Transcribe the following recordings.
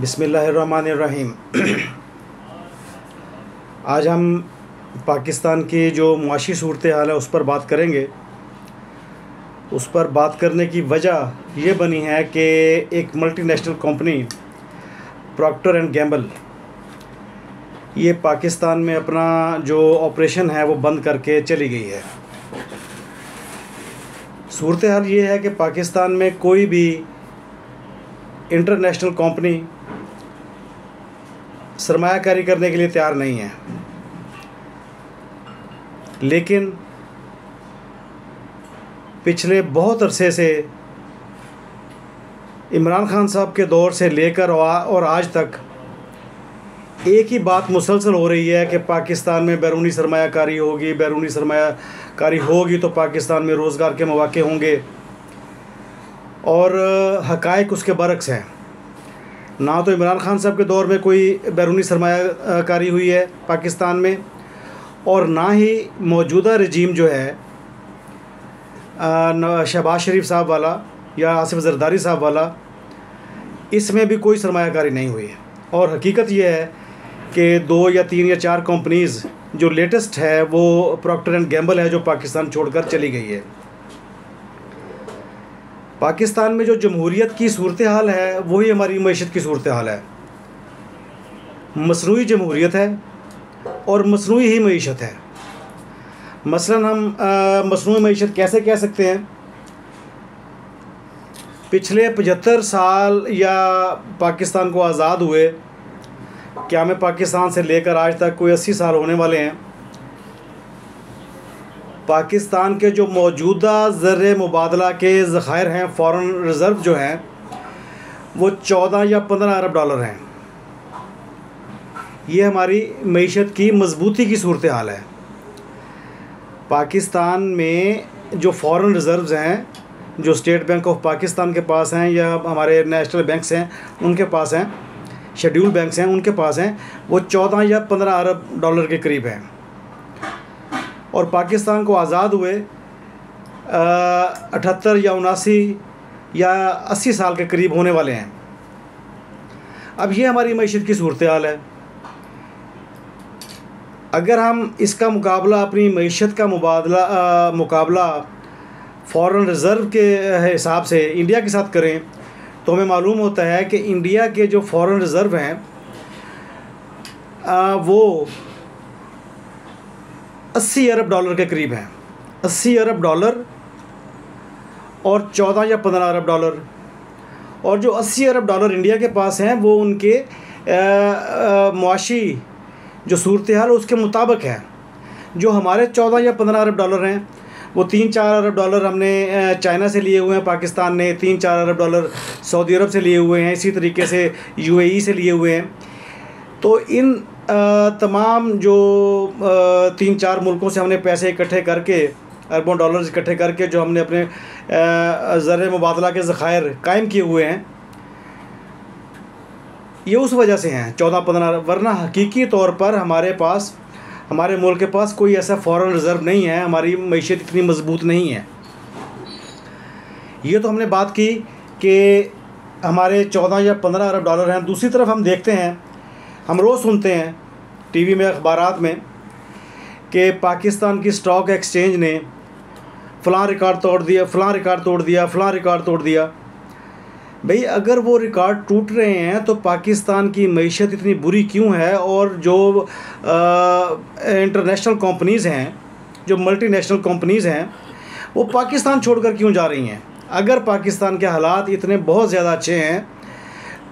बिस्मिल्लाहिर्रहमानिर्रहीम। आज हम पाकिस्तान की जो मुआशी सूरत हाल है उस पर बात करेंगे। उस पर बात करने की वजह ये बनी है कि एक multinational company Procter and Gamble ये पाकिस्तान में अपना जो ऑपरेशन है वो बंद करके चली गई है। सूरत हाल ये है कि पाकिस्तान में कोई भी इंटरनेशनल कंपनी सरमायाकारी करने के लिए तैयार नहीं है, लेकिन पिछले बहुत अरसे से इमरान खान साहब के दौर से लेकर और आज तक एक ही बात मुसलसल हो रही है कि पाकिस्तान में बैरूनी सरमायाकारी होगी, बैरूनी सरमायाकारी होगी तो पाकिस्तान में रोज़गार के मौके होंगे, और हक़ाइक़ उसके बरक्स हैं। ना तो इमरान खान साहब के दौर में कोई बैरूनी सरमायाकारी हुई है पाकिस्तान में, और ना ही मौजूदा रजीम जो है शहबाज शरीफ साहब वाला या आसिफ ज़रदारी साहब वाला, इसमें भी कोई सरमायाकारी नहीं हुई है। और हकीकत यह है कि 2 या 3 या 4 कंपनीज़ जो लेटेस्ट है वो प्रॉक्टर एंड गैम्बल है, जो पाकिस्तान छोड़कर चली गई है। पाकिस्तान में जो जमहूरियत की सूरत हाल है वही हमारी मईशत की सूरत हाल है। मसनूई जमहूरियत है और मसनूई ही मईशत है। मसलन हम मसनूई मईशत कैसे कह सकते हैं? पिछले 75 साल या पाकिस्तान को आज़ाद हुए, क्या में पाकिस्तान से लेकर आज तक कोई 80 साल होने वाले हैं। पाकिस्तान के जो मौजूदा ज़र मुबादला के ज़ख़ायर हैं, फ़ॉरेन रिज़र्व जो हैं, वो 14 या 15 अरब डॉलर हैं। ये हमारी मईशत की मजबूती की सूरत हाल है। पाकिस्तान में जो फ़ॉरेन रिज़र्व्स हैं, जो स्टेट बैंक ऑफ पाकिस्तान के पास हैं या हमारे नेशनल बैंक्स हैं उनके पास हैं, शेड्यूल बैंक्स हैं उनके पास हैं, वो 14 या 15 अरब डॉलर के करीब हैं। और पाकिस्तान को आज़ाद हुए 78 या 79 या 80 साल के करीब होने वाले हैं। अब ये हमारी मईशत की सूरत हाल है। अगर हम इसका मुकाबला, अपनी मईशत का मुकाबला फ़ॉरेन रिज़र्व के हिसाब से इंडिया के साथ करें तो हमें मालूम होता है कि इंडिया के जो फ़ॉरेन रिज़र्व हैं वो 80 अरब डॉलर के करीब हैं। 80 अरब डॉलर और 14 या 15 अरब डॉलर। और जो 80 अरब डॉलर इंडिया के पास हैं वो उनके मुआशी जो सूरत हाल उसके मुताबिक है। जो हमारे 14 या 15 अरब डॉलर हैं वो 3-4 अरब डॉलर हमने चाइना से लिए हुए हैं, पाकिस्तान ने 3-4 अरब डॉलर सऊदी अरब से लिए हुए हैं, इसी तरीके से UAE से लिए हुए हैं। तो इन तमाम जो 3-4 मुल्कों से हमने पैसे इकट्ठे करके, अरबों डॉलर्स इकट्ठे करके जो हमने अपने ज़र मुबादला के ज़ख़ायर कायम किए हुए हैं, ये उस वजह से हैं 14-15। वरना हकीकी तौर पर हमारे मुल्क के पास कोई ऐसा फ़ॉरेन रिज़र्व नहीं है, हमारी मईशत इतनी मजबूत नहीं है। ये तो हमने बात की कि हमारे 14 या 15 अरब डॉलर हैं। दूसरी तरफ हम देखते हैं, हम रोज़ सुनते हैं टीवी में, अखबारात में कि पाकिस्तान की स्टॉक एक्सचेंज ने फ़लाँ रिकॉर्ड तोड़ दिया, फ़लाँ रिकॉर्ड तोड़ दिया, फ़लाँ रिकॉर्ड तोड़ दिया। भाई, अगर वो रिकॉर्ड टूट रहे हैं तो पाकिस्तान की मईशत इतनी बुरी क्यों है? और जो इंटरनेशनल कंपनीज़ हैं, जो मल्टीनेशनल कंपनीज़ हैं, वो पाकिस्तान छोड़कर क्यों जा रही हैं? अगर पाकिस्तान के हालात इतने बहुत ज़्यादा अच्छे हैं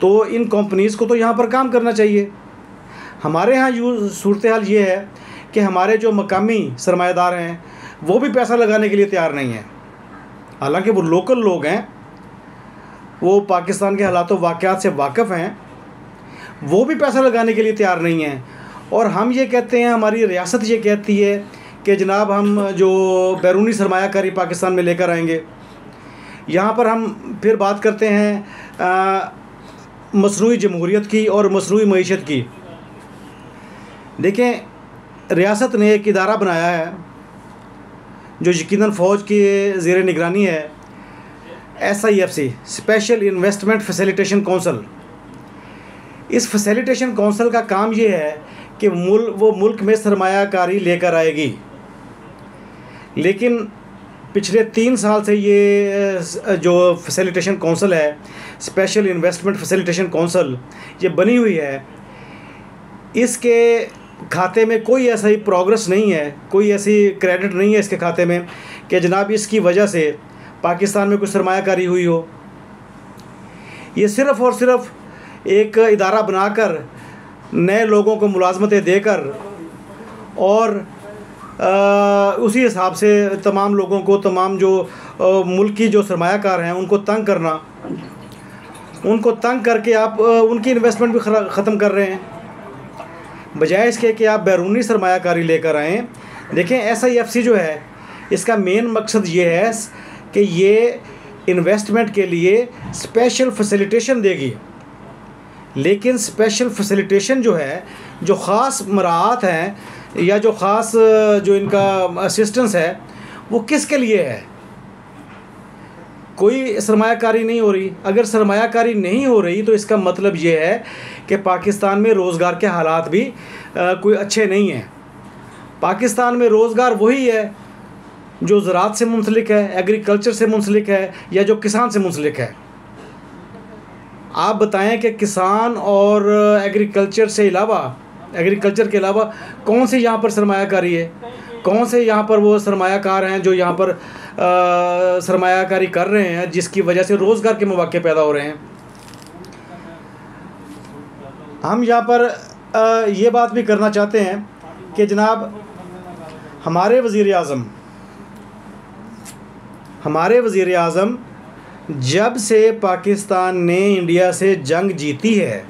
तो इन कंपनीज़ को तो यहाँ पर काम करना चाहिए। हमारे यहाँ सूरत हाल ये है कि हमारे जो मकामी सरमायादार हैं वो भी पैसा लगाने के लिए तैयार नहीं हैं। हालांकि वो लोकल लोग हैं, वो पाकिस्तान के हालात वाक़यात से वाकिफ़ हैं, वो भी पैसा लगाने के लिए तैयार नहीं हैं। और हम ये कहते हैं, हमारी रियासत ये कहती है कि जनाब हम जो बैरूनी सरमायाकारी पाकिस्तान में लेकर आएंगे। यहाँ पर हम फिर बात करते हैं मसनूई जमहूरियत की और मसनूई मईशत की। देखें, रियासत ने एक इदारा बनाया है जो यकीनन फ़ौज की ज़ेर निगरानी है, SIFC, special investment facilitation council. इस फैसिलिटेशन काउंसिल का काम ये है कि वो मुल्क में सरमायाकारी लेकर आएगी। लेकिन पिछले 3 साल से ये जो फैसिलिटेशन काउंसिल है, स्पेशल इन्वेस्टमेंट फैसिलिटेशन काउंसिल, ये बनी हुई है, इसके खाते में कोई ऐसा ही प्रोग्रेस नहीं है, कोई ऐसी क्रेडिट नहीं है इसके खाते में कि जनाब इसकी वजह से पाकिस्तान में कुछ सरमायाकारी हुई हो। ये सिर्फ़ और सिर्फ एक इदारा बनाकर नए लोगों को मुलाजमतें देकर और उसी हिसाब से तमाम लोगों को, तमाम जो मुल्की जो सरमायाकार हैं उनको तंग करना, उनको तंग करके आप उनकी इन्वेस्टमेंट भी ख़त्म कर रहे हैं, बजाय इसके कि आप बैरूनी सरमायाकारी लेकर आएँ। देखें SIFC जो है, इसका मेन मकसद ये है कि ये इन्वेस्टमेंट के लिए स्पेशल फैसिलिटेशन देगी। लेकिन स्पेशल फैसिलिटेशन जो है, जो ख़ास मराहत हैं या जो ख़ास जो इनका असिस्टेंस है, वो किसके लिए है? कोई सरमायाकारी नहीं हो रही। अगर सरमायाकारी नहीं हो रही तो इसका मतलब ये है कि पाकिस्तान में रोज़गार के हालात भी कोई अच्छे नहीं हैं। पाकिस्तान में रोज़गार वही है जो ज़राअत से मुंसलिक है, एग्रीकल्चर से मुंसलिक है या जो किसान से मुंसलिक है। आप बताएं कि किसान और एग्रीकल्चर के अलावा कौन सी यहाँ पर सरमायाकारी है? कौन से यहाँ पर वो सरमायाकार हैं जो यहाँ पर सरमायाकारी कर रहे हैं जिसकी वजह से रोज़गार के मौके पैदा हो रहे हैं? हम यहाँ पर ये बात भी करना चाहते हैं कि जनाब हमारे वज़ीर आज़म जब से पाकिस्तान ने इंडिया से जंग जीती है,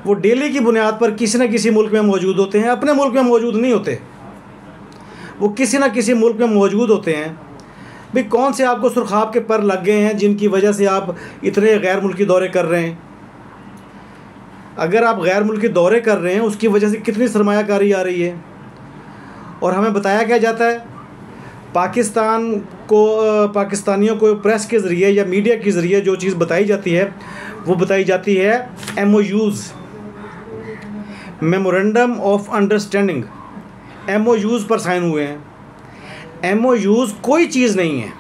वो डेली की बुनियाद पर किसी न किसी मुल्क में मौजूद होते हैं। अपने मुल्क में मौजूद नहीं होते, वो किसी न किसी मुल्क में मौजूद होते हैं। भाई कौन से आपको सुरखाब के पर लग गए हैं जिनकी वजह से आप इतने गैर मुल्की दौरे कर रहे हैं? अगर आप गैर मुल्की दौरे कर रहे हैं, उसकी वजह से कितनी सरमायाकारी आ रही है। और हमें बताया क्या जाता है, पाकिस्तानियों को प्रेस के ज़रिए या मीडिया के ज़रिए जो चीज़ बताई जाती है, वो बताई जाती है MOUs, memorandum of understanding, MOUs पर साइन हुए हैं। MOUs कोई चीज़ नहीं है।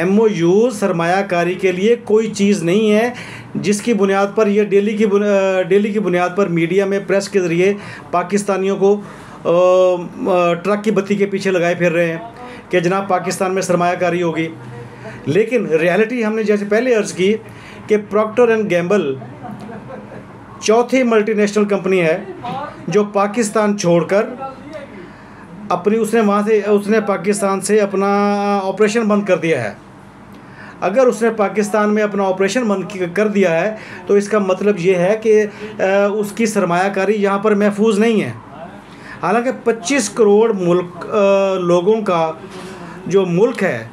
MOUs सरमायाकारी के लिए कोई चीज़ नहीं है जिसकी बुनियाद पर ये डेली की बुनियाद पर मीडिया में प्रेस के ज़रिए पाकिस्तानियों को ट्रक की बत्ती के पीछे लगाए फिर रहे हैं कि जनाब पाकिस्तान में सरमायाकारी होगी। लेकिन रियलिटी हमने जैसे पहले अर्ज़ की कि प्रॉक्टर एंड गैम्बल चौथी मल्टीनेशनल कंपनी है जो पाकिस्तान छोड़कर उसने पाकिस्तान से अपना ऑपरेशन बंद कर दिया है। अगर उसने पाकिस्तान में अपना ऑपरेशन बंद कर दिया है तो इसका मतलब ये है कि उसकी सरमायाकारी यहाँ पर महफूज नहीं है। हालांकि 25 करोड़ लोगों का जो मुल्क है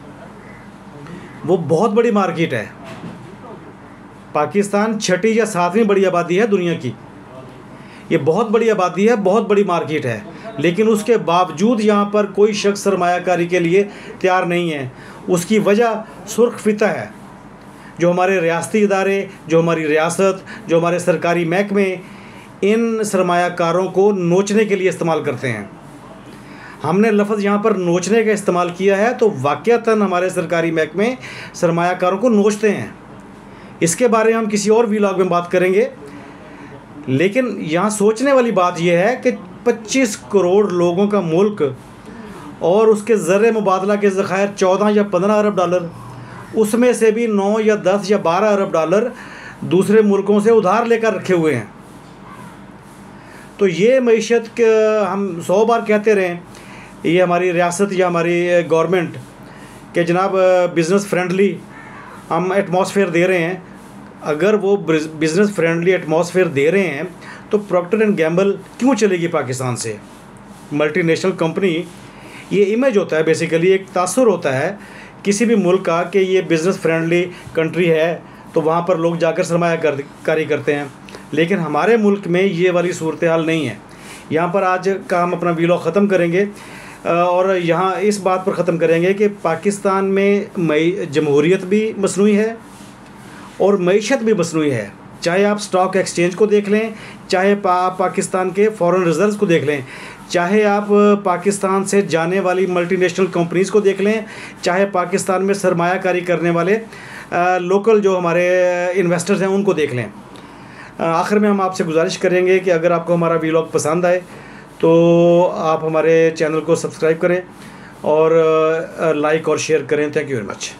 वो बहुत बड़ी मार्केट है। पाकिस्तान 6ठी या 7वीं बड़ी आबादी है दुनिया की। ये बहुत बड़ी आबादी है, बहुत बड़ी मार्केट है, लेकिन उसके बावजूद यहाँ पर कोई शख्स सरमायाकारी के लिए तैयार नहीं है। उसकी वजह सुर्ख फिता है जो हमारे रियासती इदारे, जो हमारी रियासत, जो हमारे सरकारी महकमे इन सरमायाकारों को नोचने के लिए इस्तेमाल करते हैं। हमने लफ्ज़ यहाँ पर नोचने का इस्तेमाल किया है तो वाक़यातन हमारे सरकारी महकमे सरमायाकारों को नोचते हैं। इसके बारे में हम किसी और व्लॉग में बात करेंगे। लेकिन यहाँ सोचने वाली बात यह है कि 25 करोड़ लोगों का मुल्क और उसके ज़र मुबादला के ज़खायर 14 या 15 अरब डॉलर, उसमें से भी 9 या 10 या 12 अरब डॉलर दूसरे मुल्कों से उधार लेकर रखे हुए हैं। तो ये मईशत के हम 100 बार कहते रहें, ये हमारी रियासत या हमारी गवर्नमेंट के जनाब बिज़नेस फ्रेंडली हम एटमॉस्फेयर दे रहे हैं। अगर वो बिज़नेस फ्रेंडली एटमॉस्फेयर दे रहे हैं तो प्रॉक्टर एंड गैम्बल क्यों चलेगी पाकिस्तान से? मल्टीनेशनल कंपनी, ये इमेज होता है, बेसिकली एक तासुर होता है किसी भी मुल्क का कि ये बिज़नेस फ्रेंडली कंट्री है तो वहाँ पर लोग जाकर सरमायाकारी करते हैं। लेकिन हमारे मुल्क में ये वाली सूरत हाल नहीं है। यहाँ पर आज का हम अपना वीडियो ख़त्म करेंगे और यहाँ इस बात पर ख़त्म करेंगे कि पाकिस्तान में जमहूरियत भी मसनूई है और मईशत भी मसनूई है। चाहे आप स्टॉक एक्सचेंज को देख लें, चाहे पाकिस्तान के फॉरेन रिजर्व्स को देख लें, चाहे आप पाकिस्तान से जाने वाली मल्टीनेशनल कंपनीज़ को देख लें, चाहे पाकिस्तान में सरमायाकारी करने वाले लोकल जो हमारे इन्वेस्टर्स हैं उनको देख लें। आखिर में हम आपसे गुजारिश करेंगे कि अगर आपको हमारा वीलॉग पसंद आए तो आप हमारे चैनल को सब्सक्राइब करें और लाइक और शेयर करें। Thank you very much.